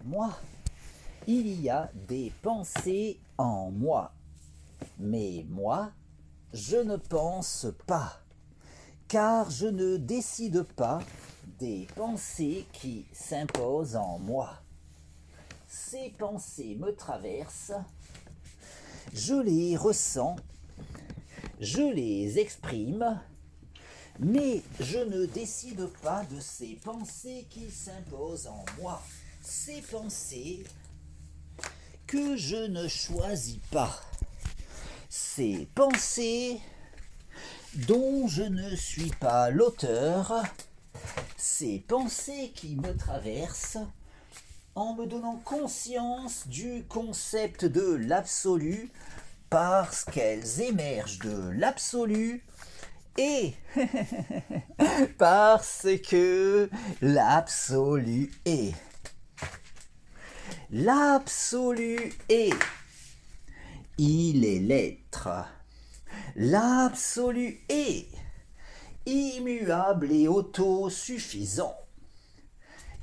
moi. Il y a des pensées en moi. Mais moi, je ne pense pas, car je ne décide pas des pensées qui s'imposent en moi. Ces pensées me traversent, je les ressens, je les exprime, mais je ne décide pas de ces pensées qui s'imposent en moi. Ces pensées que je ne choisis pas. Ces pensées dont je ne suis pas l'auteur. Ces pensées qui me traversent en me donnant conscience du concept de l'absolu parce qu'elles émergent de l'absolu et parce que l'absolu est. L'absolu est. Il est l'être. L'absolu est immuable et autosuffisant.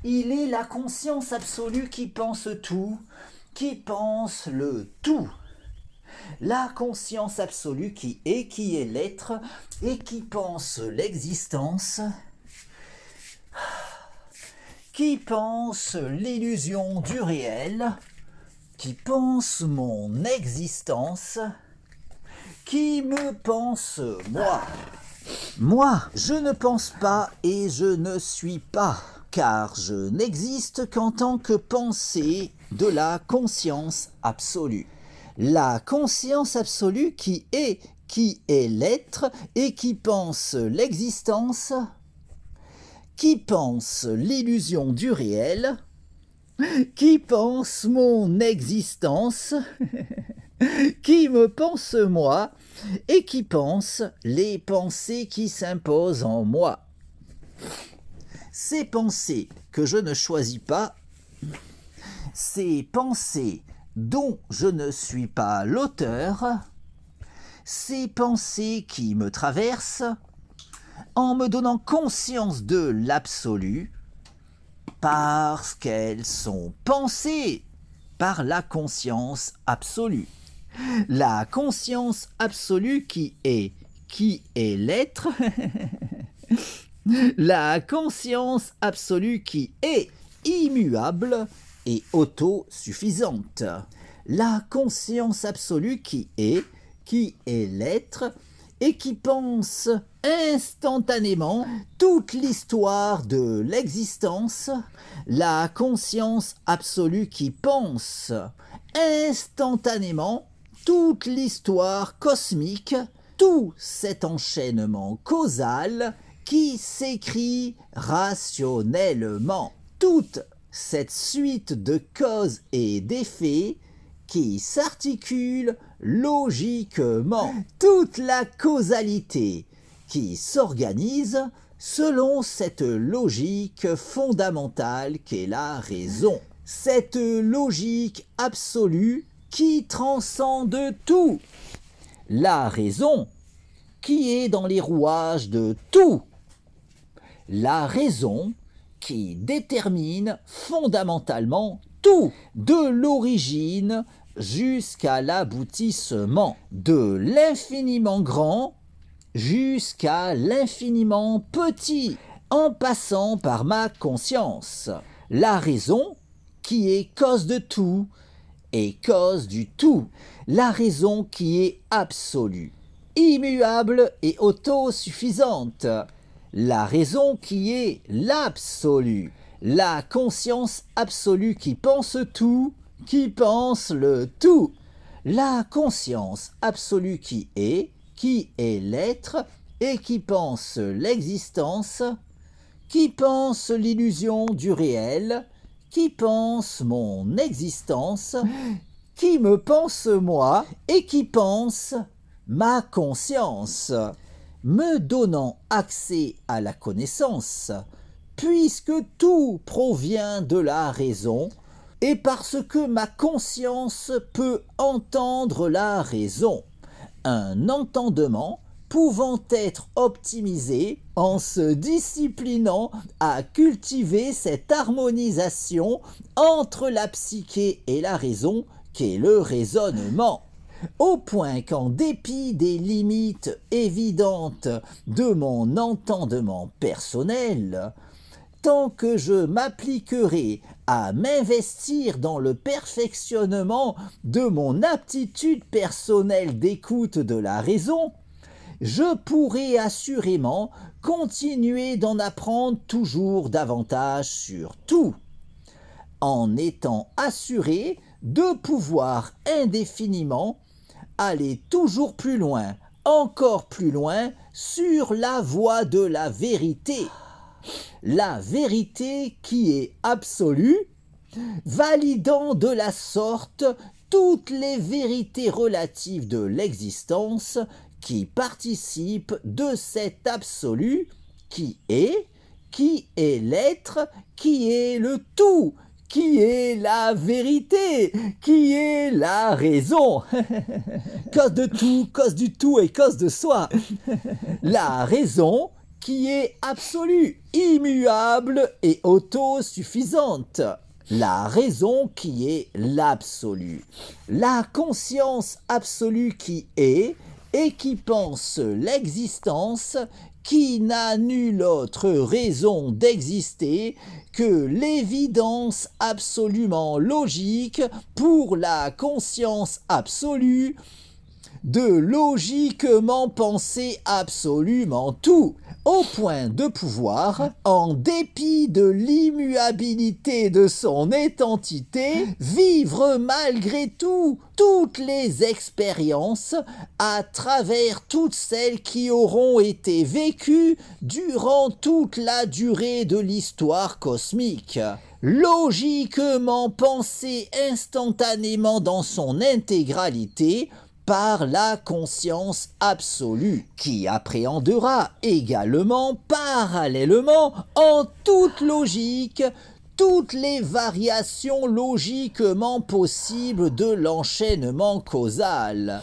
Il est la conscience absolue qui pense tout, qui pense le tout. La conscience absolue qui est l'être et qui pense l'existence, qui pense l'illusion du réel, qui pense mon existence, qui me pense moi. Moi, je ne pense pas et je ne suis pas, car je n'existe qu'en tant que pensée de la conscience absolue. La conscience absolue qui est l'être et qui pense l'existence, qui pense l'illusion du réel, qui pense mon existence, qui me pense moi et qui pense les pensées qui s'imposent en moi. Ces pensées que je ne choisis pas, ces pensées dont je ne suis pas l'auteur, ces pensées qui me traversent en me donnant conscience de l'absolu parce qu'elles sont pensées par la conscience absolue. La conscience absolue qui est l'être, la conscience absolue qui est immuable et autosuffisante. La conscience absolue qui est l'être et qui pense instantanément toute l'histoire de l'existence, la conscience absolue qui pense instantanément toute l'histoire cosmique, tout cet enchaînement causal qui s'écrit rationnellement, toute cette suite de causes et d'effets qui s'articule logiquement, toute la causalité qui s'organise selon cette logique fondamentale qu'est la raison. Cette logique absolue qui transcende tout. La raison qui est dans les rouages de tout. La raison qui détermine fondamentalement tout, de l'origine jusqu'à l'aboutissement, de l'infiniment grand jusqu'à l'infiniment petit, en passant par ma conscience. La raison qui est cause de tout et cause du tout. La raison qui est absolue, immuable et autosuffisante. La raison qui est l'absolu. La conscience absolue qui pense tout, qui pense le tout. La conscience absolue qui est l'être et qui pense l'existence, qui pense l'illusion du réel, qui pense mon existence, qui me pense moi et qui pense ma conscience, me donnant accès à la connaissance, puisque tout provient de la raison, et parce que ma conscience peut entendre la raison. Un entendement pouvant être optimisé en se disciplinant à cultiver cette harmonisation entre la psyché et la raison qu'est le raisonnement. Au point qu'en dépit des limites évidentes de mon entendement personnel, tant que je m'appliquerai à m'investir dans le perfectionnement de mon aptitude personnelle d'écoute de la raison, je pourrai assurément continuer d'en apprendre toujours davantage sur tout, en étant assuré de pouvoir indéfiniment aller toujours plus loin, encore plus loin, sur la voie de la vérité. La vérité qui est absolue, validant de la sorte toutes les vérités relatives de l'existence qui participent de cet absolu qui est l'être, qui est le tout, qui est la vérité, qui est la raison. Cause de tout, cause du tout et cause de soi. La raison qui est absolue, immuable et autosuffisante. La raison qui est l'absolu. La conscience absolue qui est et qui pense l'existence, qui n'a nulle autre raison d'exister que l'évidence absolument logique pour la conscience absolue de logiquement penser absolument tout, au point de pouvoir, en dépit de l'immuabilité de son identité, vivre malgré tout toutes les expériences à travers toutes celles qui auront été vécues durant toute la durée de l'histoire cosmique. Logiquement penser instantanément dans son intégralité, par la conscience absolue, qui appréhendera également, parallèlement, en toute logique, toutes les variations logiquement possibles de l'enchaînement causal,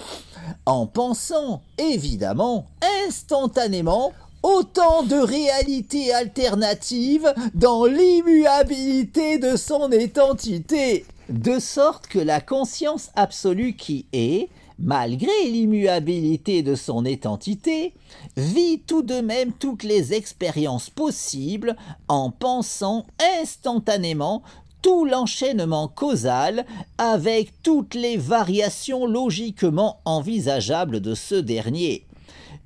en pensant, évidemment, instantanément, autant de réalités alternatives dans l'immuabilité de son identité, de sorte que la conscience absolue qui est, malgré l'immuabilité de son identité, vit tout de même toutes les expériences possibles en pensant instantanément tout l'enchaînement causal avec toutes les variations logiquement envisageables de ce dernier.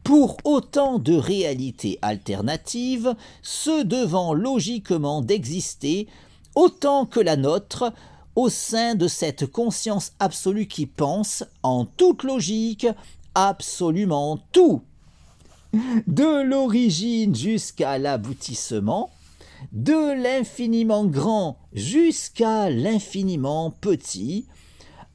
Pour autant de réalités alternatives, se devant logiquement d'exister, autant que la nôtre, au sein de cette conscience absolue qui pense, en toute logique, absolument tout. De l'origine jusqu'à l'aboutissement, de l'infiniment grand jusqu'à l'infiniment petit,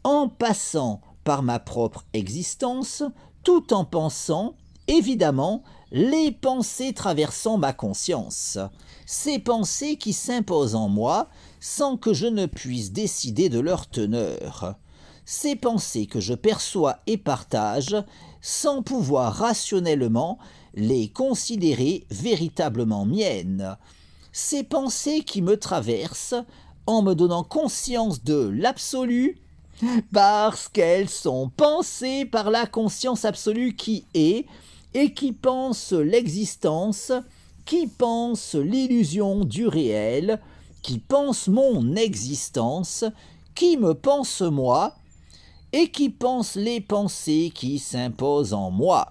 en passant par ma propre existence, tout en pensant, évidemment, les pensées traversant ma conscience. Ces pensées qui s'imposent en moi, sans que je ne puisse décider de leur teneur. Ces pensées que je perçois et partage, sans pouvoir rationnellement les considérer véritablement miennes. Ces pensées qui me traversent, en me donnant conscience de l'absolu, parce qu'elles sont pensées par la conscience absolue qui est, et qui pense l'existence, qui pense l'illusion du réel, qui pense mon existence, qui me pense moi, et qui pense les pensées qui s'imposent en moi,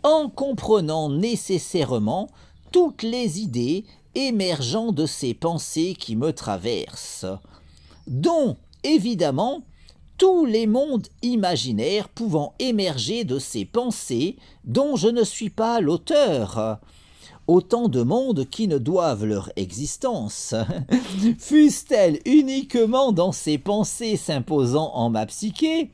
en comprenant nécessairement toutes les idées émergeant de ces pensées qui me traversent, dont, évidemment, tous les mondes imaginaires pouvant émerger de ces pensées dont je ne suis pas l'auteur. Autant de mondes qui ne doivent leur existence, fussent-elles uniquement dans ces pensées s'imposant en ma psyché,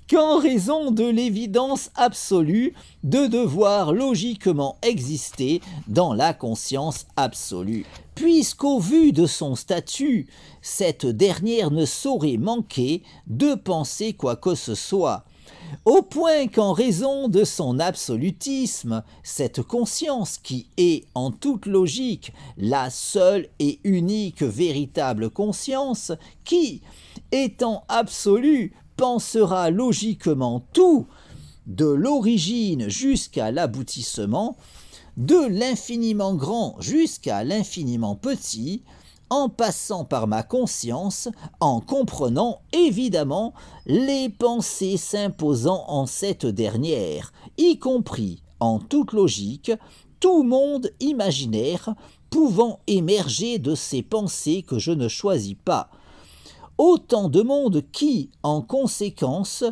qu'en raison de l'évidence absolue de devoir logiquement exister dans la conscience absolue. Puisqu'au vu de son statut, cette dernière ne saurait manquer de penser quoi que ce soit, Au point qu'en raison de son absolutisme, cette conscience qui est en toute logique la seule et unique véritable conscience, qui, étant absolue, pensera logiquement tout, de l'origine jusqu'à l'aboutissement, de l'infiniment grand jusqu'à l'infiniment petit, en passant par ma conscience, en comprenant évidemment les pensées s'imposant en cette dernière, y compris, en toute logique, tout monde imaginaire pouvant émerger de ces pensées que je ne choisis pas. Autant de mondes qui, en conséquence,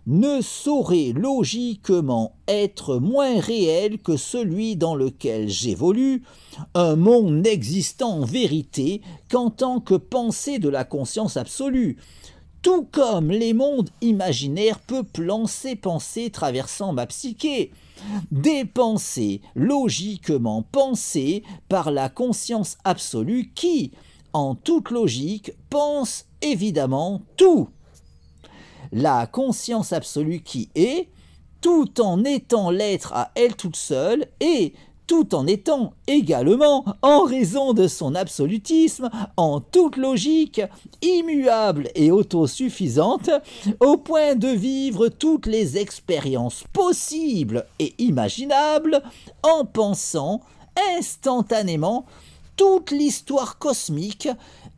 ne saurait logiquement être moins réel que celui dans lequel j'évolue, un monde n'existant en vérité qu'en tant que pensée de la conscience absolue, tout comme les mondes imaginaires peuplant ces pensées traversant ma psyché, des pensées logiquement pensées par la conscience absolue qui, en toute logique, pense évidemment tout. La conscience absolue qui est, tout en étant l'être à elle toute seule, et tout en étant également, en raison de son absolutisme, en toute logique, immuable et autosuffisante, au point de vivre toutes les expériences possibles et imaginables, en pensant instantanément toute l'histoire cosmique,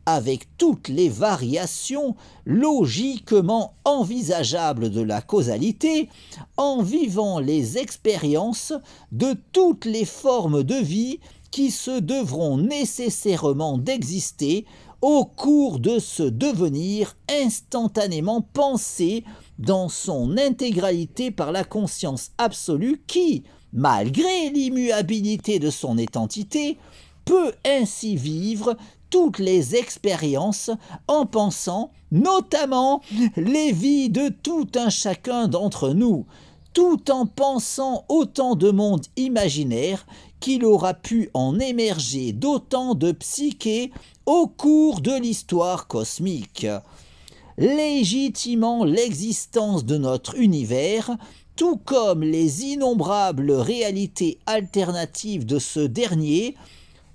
avec toutes les variations logiquement envisageables de la causalité, en vivant les expériences de toutes les formes de vie qui se devront nécessairement d'exister au cours de ce devenir instantanément pensé dans son intégralité par la conscience absolue qui, malgré l'immuabilité de son identité, peut ainsi vivre toutes les expériences en pensant notamment les vies de tout un chacun d'entre nous, tout en pensant autant de mondes imaginaires qu'il aura pu en émerger d'autant de psychés au cours de l'histoire cosmique. Légitimant l'existence de notre univers, tout comme les innombrables réalités alternatives de ce dernier,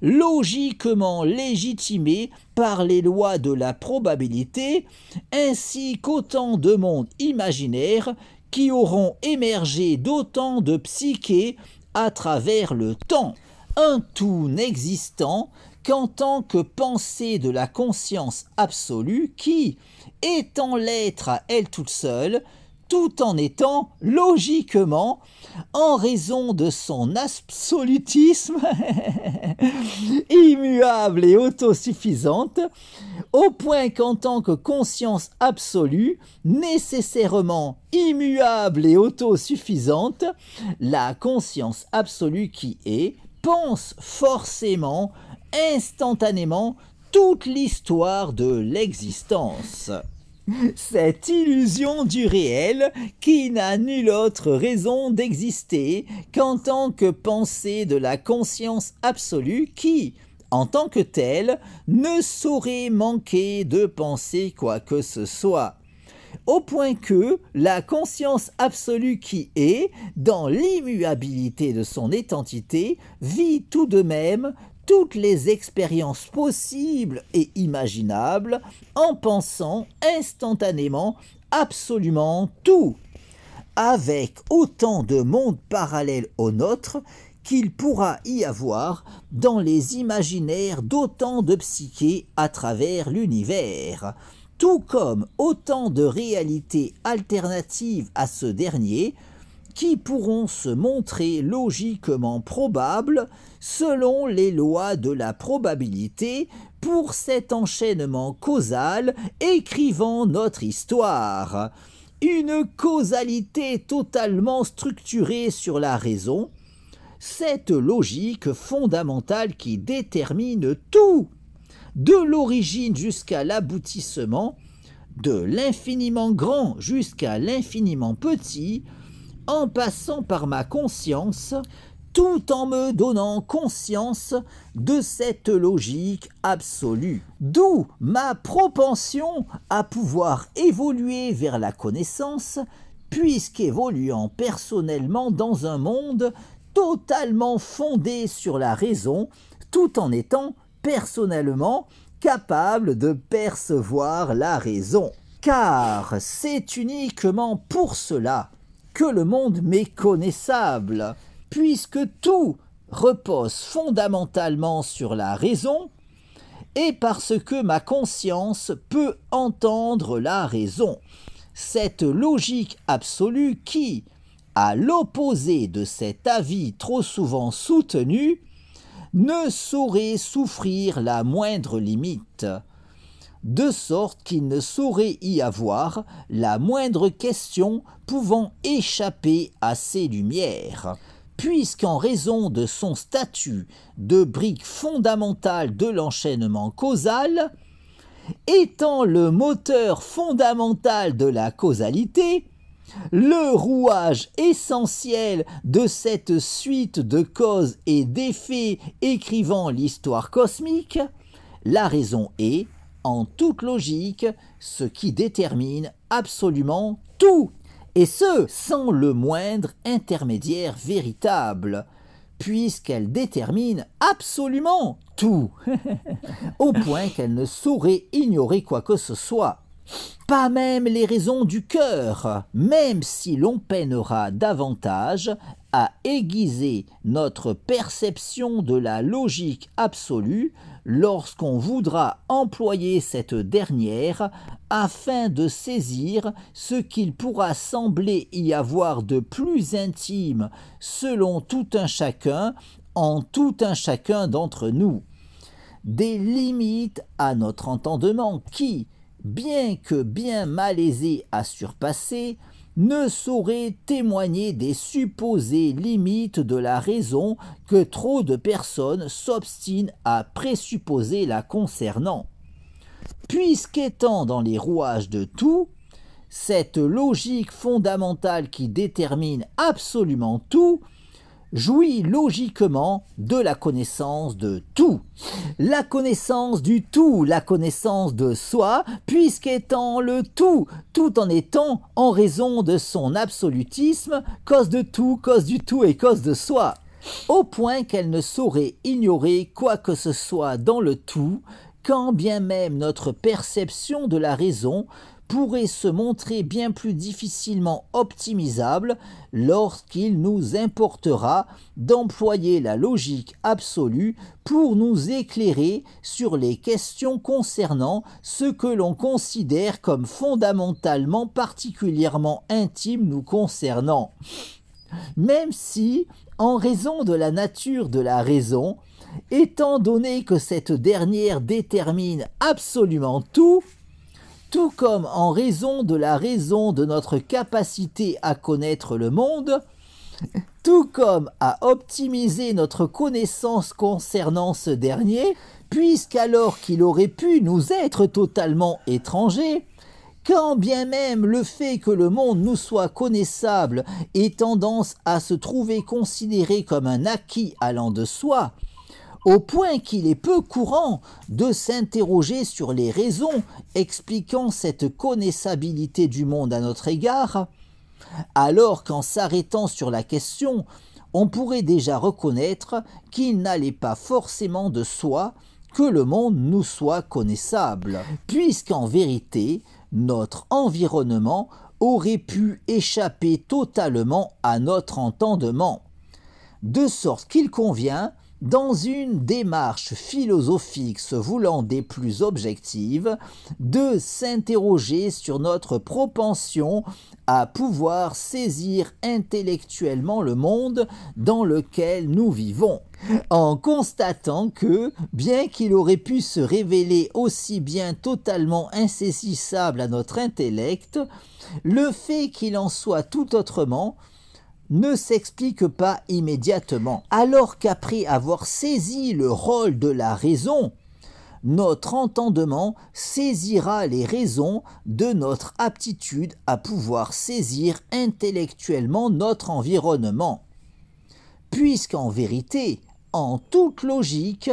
logiquement légitimé par les lois de la probabilité, ainsi qu'autant de mondes imaginaires qui auront émergé d'autant de psychés à travers le temps, un tout n'existant qu'en tant que pensée de la conscience absolue qui, étant l'être à elle toute seule, tout en étant logiquement, en raison de son absolutisme immuable et autosuffisante, au point qu'en tant que conscience absolue, nécessairement immuable et autosuffisante, la conscience absolue qui est, pense forcément, instantanément, toute l'histoire de l'existence. Cette illusion du réel, qui n'a nulle autre raison d'exister qu'en tant que pensée de la conscience absolue qui, en tant que telle, ne saurait manquer de penser quoi que ce soit. Au point que la conscience absolue qui est, dans l'immuabilité de son identité, vit tout de même toutes les expériences possibles et imaginables en pensant instantanément absolument tout, avec autant de mondes parallèles au nôtre qu'il pourra y avoir dans les imaginaires d'autant de psychés à travers l'univers, tout comme autant de réalités alternatives à ce dernier, qui pourront se montrer logiquement probables selon les lois de la probabilité pour cet enchaînement causal écrivant notre histoire. Une causalité totalement structurée sur la raison, cette logique fondamentale qui détermine tout, de l'origine jusqu'à l'aboutissement, de l'infiniment grand jusqu'à l'infiniment petit, en passant par ma conscience, tout en me donnant conscience de cette logique absolue. D'où ma propension à pouvoir évoluer vers la connaissance, puisqu'évoluant personnellement dans un monde totalement fondé sur la raison, tout en étant personnellement capable de percevoir la raison. Car c'est uniquement pour cela que le monde m'est connaissable, puisque tout repose fondamentalement sur la raison, et parce que ma conscience peut entendre la raison. Cette logique absolue qui, à l'opposé de cet avis trop souvent soutenu, ne saurait souffrir la moindre limite, de sorte qu'il ne saurait y avoir la moindre question pouvant échapper à ses lumières, puisqu'en raison de son statut de brique fondamentale de l'enchaînement causal, étant le moteur fondamental de la causalité, le rouage essentiel de cette suite de causes et d'effets écrivant l'histoire cosmique, la raison est, en toute logique, ce qui détermine absolument tout, et ce, sans le moindre intermédiaire véritable, puisqu'elle détermine absolument tout, au point qu'elle ne saurait ignorer quoi que ce soit. Pas même les raisons du cœur, même si l'on peinera davantage à aiguiser notre perception de la logique absolue lorsqu'on voudra employer cette dernière afin de saisir ce qu'il pourra sembler y avoir de plus intime selon tout un chacun, en tout un chacun d'entre nous. Des limites à notre entendement qui, bien que bien malaisé à surpasser, ne saurait témoigner des supposées limites de la raison que trop de personnes s'obstinent à présupposer la concernant. Puisqu'étant dans les rouages de tout, cette logique fondamentale qui détermine absolument tout, jouit logiquement de la connaissance de tout. La connaissance du tout, la connaissance de soi, puisqu'étant le tout, tout en étant, en raison de son absolutisme, cause de tout, cause du tout et cause de soi, au point qu'elle ne saurait ignorer quoi que ce soit dans le tout, quand bien même notre perception de la raison pourrait se montrer bien plus difficilement optimisable lorsqu'il nous importera d'employer la logique absolue pour nous éclairer sur les questions concernant ce que l'on considère comme fondamentalement particulièrement intime nous concernant. Même si, en raison de la nature de la raison, étant donné que cette dernière détermine absolument tout comme en raison de la raison de notre capacité à connaître le monde, tout comme à optimiser notre connaissance concernant ce dernier, puisqu'alors qu'il aurait pu nous être totalement étranger, quand bien même le fait que le monde nous soit connaissable ait tendance à se trouver considéré comme un acquis allant de soi, au point qu'il est peu courant de s'interroger sur les raisons expliquant cette connaissabilité du monde à notre égard, alors qu'en s'arrêtant sur la question, on pourrait déjà reconnaître qu'il n'allait pas forcément de soi que le monde nous soit connaissable, puisqu'en vérité, notre environnement aurait pu échapper totalement à notre entendement, de sorte qu'il convient, dans une démarche philosophique se voulant des plus objectives, de s'interroger sur notre propension à pouvoir saisir intellectuellement le monde dans lequel nous vivons, en constatant que, bien qu'il aurait pu se révéler aussi bien totalement insaisissable à notre intellect, le fait qu'il en soit tout autrement ne s'explique pas immédiatement, alors qu'après avoir saisi le rôle de la raison, notre entendement saisira les raisons de notre aptitude à pouvoir saisir intellectuellement notre environnement, puisqu'en vérité, en toute logique,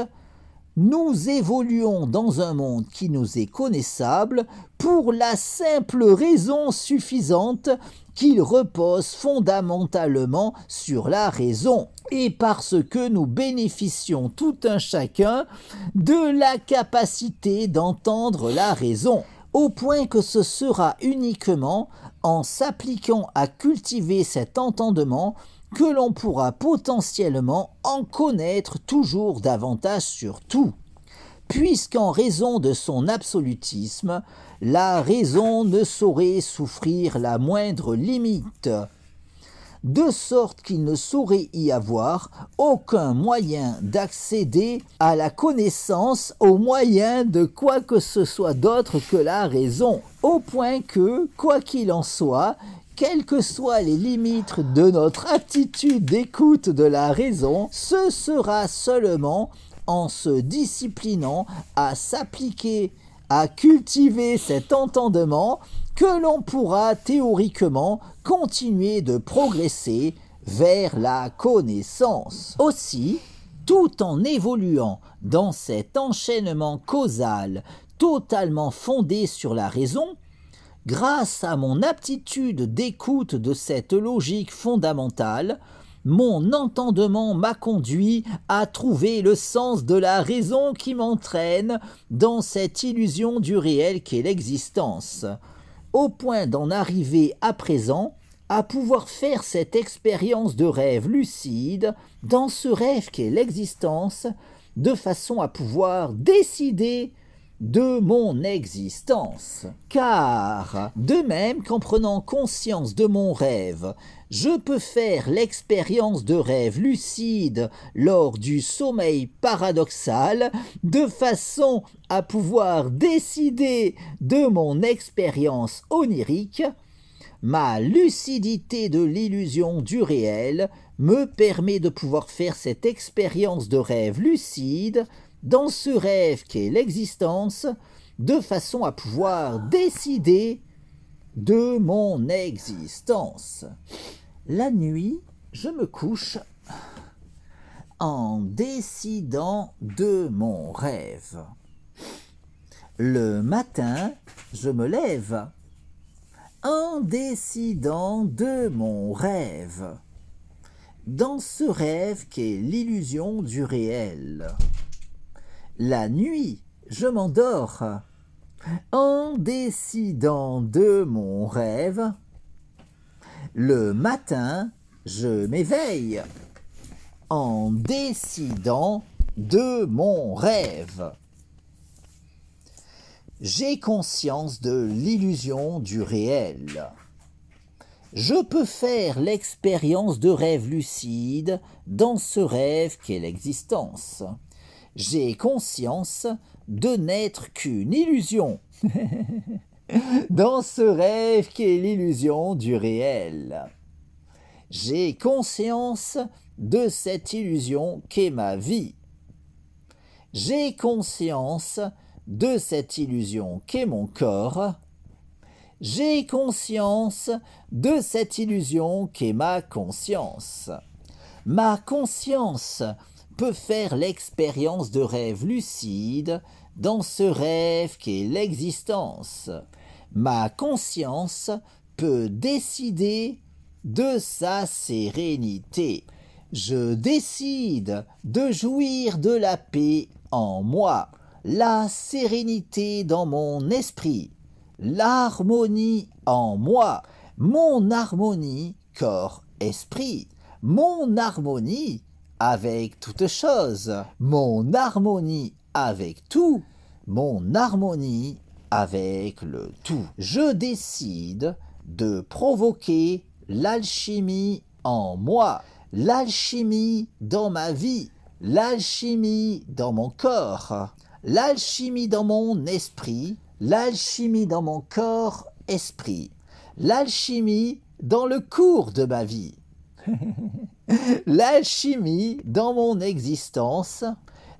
Nous évoluons dans un monde qui nous est connaissable pour la simple raison suffisante qu'il repose fondamentalement sur la raison et parce que nous bénéficions tout un chacun de la capacité d'entendre la raison, au point que ce sera uniquement en s'appliquant à cultiver cet entendement que l'on pourra potentiellement en connaître toujours davantage sur tout, puisqu'en raison de son absolutisme, la raison ne saurait souffrir la moindre limite, de sorte qu'il ne saurait y avoir aucun moyen d'accéder à la connaissance au moyen de quoi que ce soit d'autre que la raison, au point que, quoi qu'il en soit, quelles que soient les limites de notre attitude d'écoute de la raison, ce sera seulement en se disciplinant à s'appliquer, à cultiver cet entendement, que l'on pourra théoriquement continuer de progresser vers la connaissance. Aussi, tout en évoluant dans cet enchaînement causal totalement fondé sur la raison, grâce à mon aptitude d'écoute de cette logique fondamentale, mon entendement m'a conduit à trouver le sens de la raison qui m'entraîne dans cette illusion du réel qu'est l'existence, au point d'en arriver à présent à pouvoir faire cette expérience de rêve lucide dans ce rêve qu'est l'existence, de façon à pouvoir décider de mon existence. Car, de même qu'en prenant conscience de mon rêve, je peux faire l'expérience de rêve lucide lors du sommeil paradoxal, de façon à pouvoir décider de mon expérience onirique, ma lucidité de l'illusion du réel me permet de pouvoir faire cette expérience de rêve lucide dans ce rêve qu'est l'existence, de façon à pouvoir décider de mon existence. La nuit, je me couche en décidant de mon rêve. Le matin, je me lève en décidant de mon rêve, dans ce rêve qu'est l'illusion du réel. La nuit, je m'endors en décidant de mon rêve. Le matin, je m'éveille en décidant de mon rêve. J'ai conscience de l'illusion du réel. Je peux faire l'expérience de rêve lucide dans ce rêve qu'est l'existence. J'ai conscience de n'être qu'une illusion dans ce rêve qu'est l'illusion du réel. J'ai conscience de cette illusion qu'est ma vie. J'ai conscience de cette illusion qu'est mon corps. J'ai conscience de cette illusion qu'est ma conscience. Ma conscience peut faire l'expérience de rêve lucide dans ce rêve qu'est l'existence. Ma conscience peut décider de sa sérénité. Je décide de jouir de la paix en moi, la sérénité dans mon esprit, l'harmonie en moi, mon harmonie corps-esprit, mon harmonie avec toute chose, mon harmonie avec tout, mon harmonie avec le tout. Je décide de provoquer l'alchimie en moi, l'alchimie dans ma vie, l'alchimie dans mon corps, l'alchimie dans mon esprit, l'alchimie dans mon corps-esprit, l'alchimie dans le cours de ma vie, l'alchimie dans mon existence,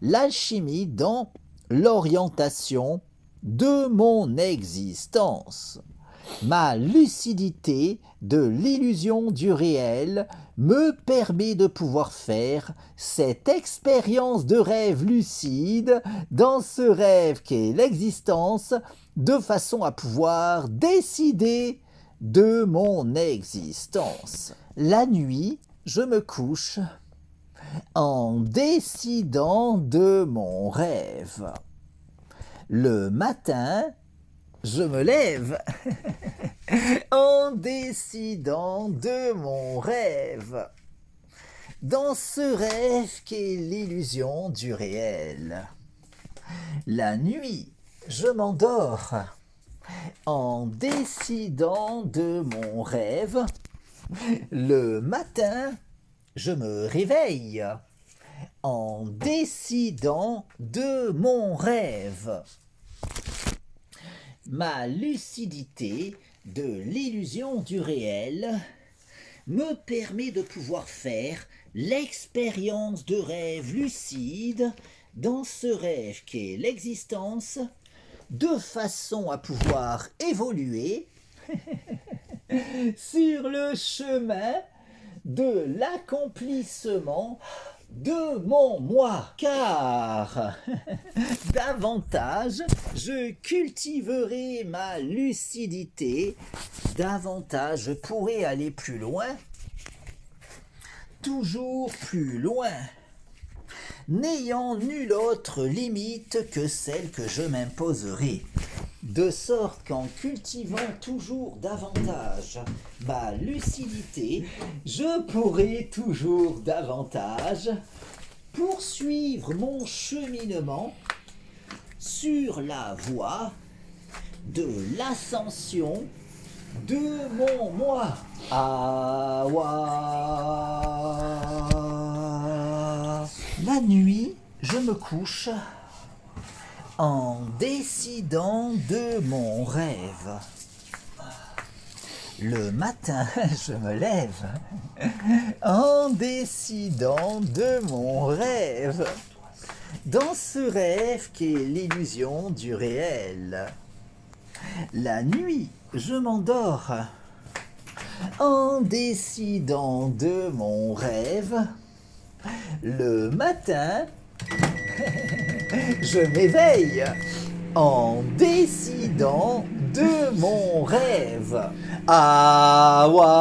l'alchimie dans l'orientation de mon existence. Ma lucidité de l'illusion du réel me permet de pouvoir faire cette expérience de rêve lucide dans ce rêve qu'est l'existence, de façon à pouvoir décider de mon existence. La nuit, je me couche en décidant de mon rêve. Le matin, je me lève en décidant de mon rêve. Dans ce rêve qu'est l'illusion du réel. La nuit, je m'endors en décidant de mon rêve. Le matin, je me réveille en décidant de mon rêve. Ma lucidité de l'illusion du réel me permet de pouvoir faire l'expérience de rêve lucide dans ce rêve qu'est l'existence, de façon à pouvoir évoluer sur le chemin de l'accomplissement de mon moi, car davantage je cultiverai ma lucidité, davantage je pourrai aller plus loin, toujours plus loin, n'ayant nulle autre limite que celle que je m'imposerai. De sorte qu'en cultivant toujours davantage ma lucidité, je pourrai toujours davantage poursuivre mon cheminement sur la voie de l'ascension de mon moi. Awa. La nuit, je me couche en décidant de mon rêve. Le matin, je me lève en décidant de mon rêve. Dans ce rêve qu'est l'illusion du réel. La nuit, je m'endors en décidant de mon rêve. Le matin, je m'éveille en décidant de mon rêve. Awa.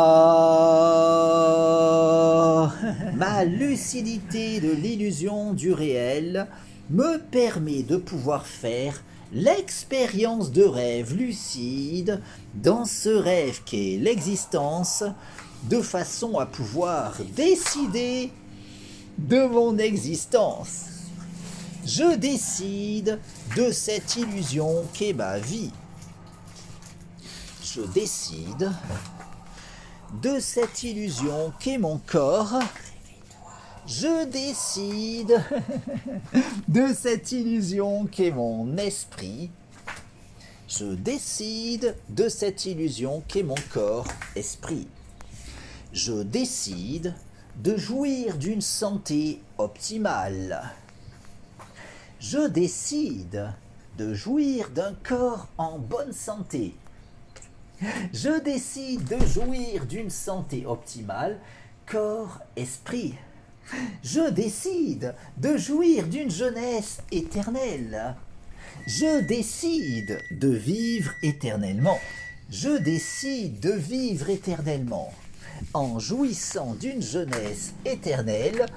Ma lucidité de l'illusion du réel me permet de pouvoir faire l'expérience de rêve lucide dans ce rêve qu'est l'existence, de façon à pouvoir décider de mon existence. Je décide de cette illusion qu'est ma vie. Je décide de cette illusion qu'est mon corps. Je décide de cette illusion qu'est mon esprit. Je décide de cette illusion qu'est mon corps-esprit. Je décide de jouir d'une santé optimale. Je décide de jouir d'un corps en bonne santé. Je décide de jouir d'une santé optimale, corps-esprit. Je décide de jouir d'une jeunesse éternelle. Je décide de vivre éternellement. Je décide de vivre éternellement en jouissant d'une jeunesse éternelle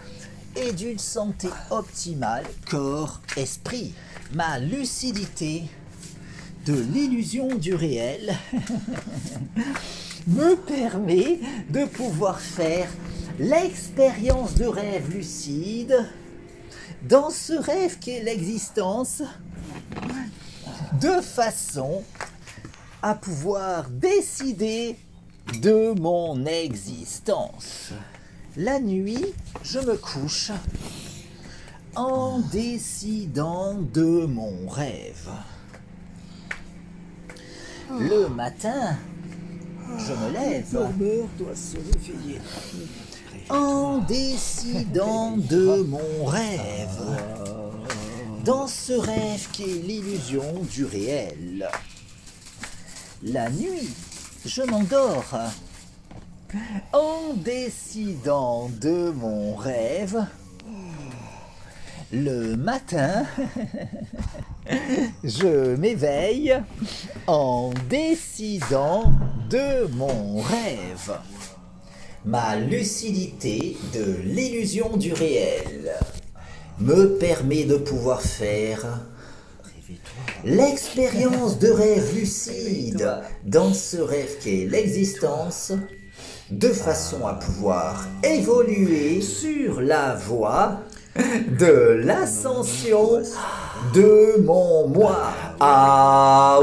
et d'une santé optimale, corps-esprit. Ma lucidité de l'illusion du réel me permet de pouvoir faire l'expérience de rêve lucide dans ce rêve qu'est l'existence, de façon à pouvoir décider de mon existence. La nuit, je me couche en décidant de mon rêve. Le matin, je me lève doit se réveiller. en décidant de mon rêve. Dans ce rêve qui est l'illusion du réel. La nuit, je m'endors. En décidant de mon rêve, le matin, je m'éveille en décidant de mon rêve. Ma lucidité de l'illusion du réel me permet de pouvoir faire l'expérience de rêve lucide dans ce rêve qu'est l'existence, de façon à pouvoir évoluer sur la voie de l'ascension de mon moi. Ah,